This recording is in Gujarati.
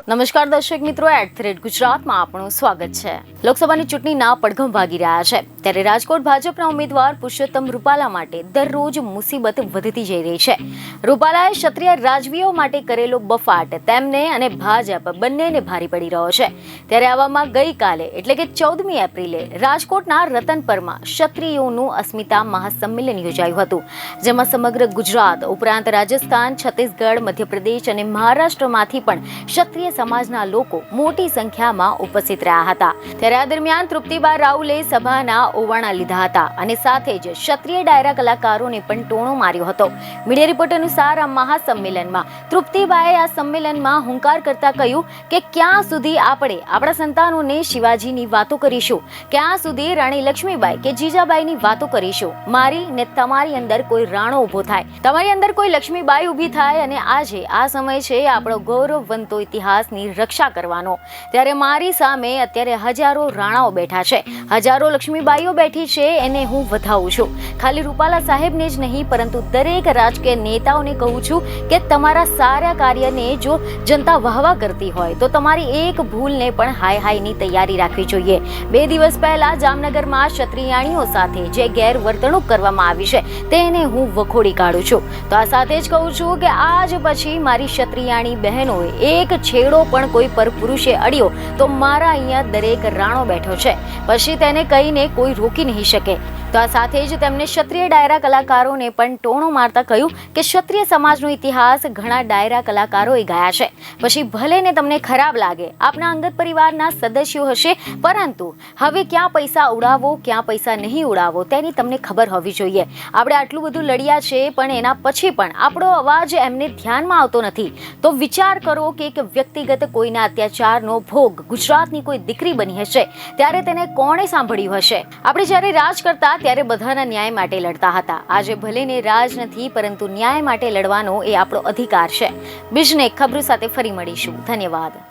નમસ્કાર દર્શક મિત્રો, @ગુજરાતમાં આપનું સ્વાગત છે। લોકસભાની ચૂંટણીના પડઘમ વાગી રહ્યા છે, ત્યારે રાજકોટ ભાજપના ઉમેદવાર પુરુષોત્તમ રૂપાલા માટે દરરોજ મુસીબત વધતી જઈ રહી છે। રૂપાલાએ ક્ષત્રિય રાજવીઓ માટે કરેલો બફાટ તેમને અને ભાજપ બંનેને ભારે પડી રહ્યો છે। ત્યારે આવામાં ગઈકાલે એટલે કે 14મી એપ્રિલે રાજકોટના રતનપરમાં ક્ષત્રિયોનું અસ્મિતા મહાસંમેલન યોજાયું હતું, જેમાં સમગ્ર ગુજરાત ઉપરાંત રાજસ્થાન, છત્તીસગઢ, મધ્યપ્રદેશ અને મહારાષ્ટ્રમાંથી પણ ક્ષત્રિય સમાજના લોકો મોટી સંખ્યામાં ઉપસ્થિત રહ્યા હતા। ત્યારે આ દરમિયાન તૃપ્તિબા રાઉલે સભાના ઓવાણા લીધા હતા અને સાથે જ ક્ષત્રિય ડાયરા કલાકારોને પણ ટોણો માર્યો હતો। મીડિયા રિપોર્ટ અનુસાર આ મહાસંમેલનમાં તૃપ્તિબાએ આ સંમેલનમાં હુંકાર કરતા કહ્યું કે ક્યાં સુધી આપણે આપણા સંતાનોને શિવાજીની વાતો કરીશું, ક્યાં સુધી રાણી લક્ષ્મીબાઈ કે જીજાબાઈની વાતો કરીશું। મારી ને તમારી અંદર કોઈ રાણો ઊભો થાય, તમારી અંદર કોઈ લક્ષ્મીબાઈ ઊભી થાય અને આજે આ સમય છે આપણો ગૌરવવંતો ઇતિહાસની રક્ષા કરવાનો। ત્યારે મારી સામે અત્યારે હજારો રાણાઓ બેઠા છે, હજારો લક્ષ્મીબાઈઓ બેઠી છે, એને હું વધાવું છું। ખાલી રૂપાલા સાહેબને જ નહીં પરંતુ દરેક રાજકીય નેતાઓને કહું છું કે તમારા સારા કાર્યને જો જનતા વાહવા કરતી હોય તો તમારી એક ભૂલને પણ હાય-હાયની તૈયારી રાખવી જોઈએ। 2 દિવસ પહેલા જામનગરમાં ક્ષત્રિયાણીઓ સાથે જે ગેરવર્તણૂક કરવામાં આવી છે તેને હું વખોડી કાઢું છું। તો આ સાથે જ કહું છું કે આજ પછી મારી ક્ષત્રિયાણી બહેનોએ એક છેડો પણ કોઈ પર પુરુષે અડ્યો તો મારા અહીંયા દરેક રાણો બેઠો છે, પછી તેને કહીને કોઈ રોકી નહીં શકે। તો આ સાથે જ તેમણે ક્ષત્રિય ડાયરા કલાકારોને પણ ટોણો મારતા કહ્યું કે ક્ષત્રિય સમાજનો ઇતિહાસ ઘણા ડાયરા કલાકારોએ ગાયા છે, પછી ભલે ને તમને ખરાબ લાગે, આપના અંગત પરિવારના સદસ્યો હશે, પરંતુ હવે ક્યાં પૈસા ઉડાવો ક્યાં પૈસા નહીં ઉડાવો તેની તમને ખબર હોવી જોઈએ। આપણે આટલું બધું લડ્યા છે પણ એના પછી પણ આપણો અવાજ એમને ધ્યાનમાં આવતો નથી। તો વિચાર કરો કે એક વ્યક્તિગત કોઈના અત્યાચારનો ભોગ ગુજરાતની કોઈ દીકરી બની હશે ત્યારે તેને કોણે સાંભળ્યું હશે? આપણે જ્યારે રાજ કરતા ત્યારે બધાના ન્યાય માટે લડતા હતા, આજે ભલે ને રાજ નથી પરંતુ ન્યાય માટે લડવાનો એ આપણો અધિકાર છે। બીજને ખબર સાથે ફરી મળીશું। ધન્યવાદ।